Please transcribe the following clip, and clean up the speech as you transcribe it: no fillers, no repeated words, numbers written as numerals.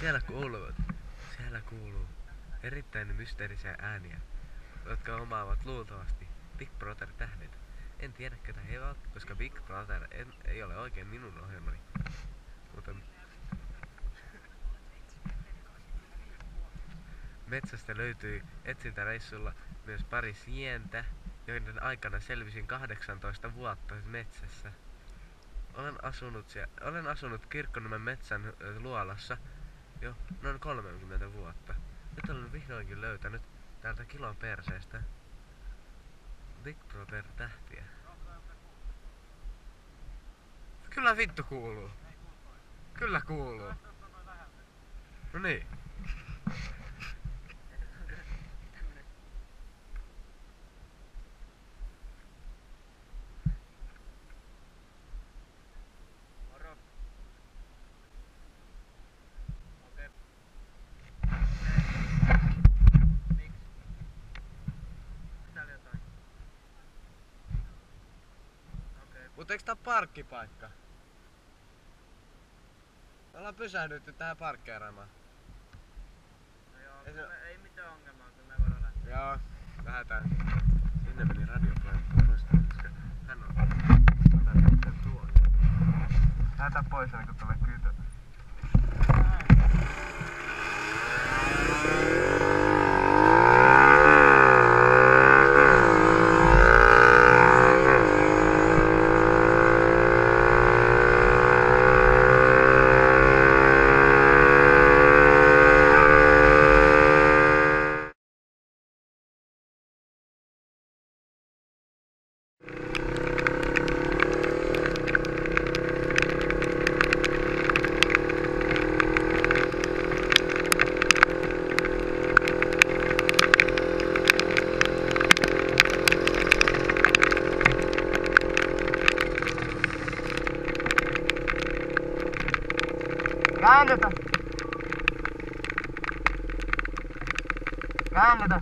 Siellä kuuluu erittäin mysteerisiä ääniä, jotka omaavat luultavasti Big Brother-tähdet. En tiedä ketä he ovat, koska Big Brother ei ole oikein minun ohjelmani. Mutta metsästä löytyi etsintäreissulla myös pari sientä, joiden aikana selvisin 18 vuotta metsässä. Olen asunut Kirkkoniemen metsän luolassa jo noin 30 vuotta. Nyt olen vihdoinkin löytänyt täältä kilon perseestä Big Brother -tähtiä. Kyllä vittu kuuluu. Kyllä kuuluu. No niin. Mutta eiks tää parkkipaikka? Me ollaan pysähdytty tähän parkkeeraamaan. No joo, ei mitään ongelmaa, kun me voidaan lähteä. Joo, lähdetään. Sinne meni radioprojekti pois, koska hän on tuo. Lähdetään pois ennen kuin tulee kytö. Käännetä!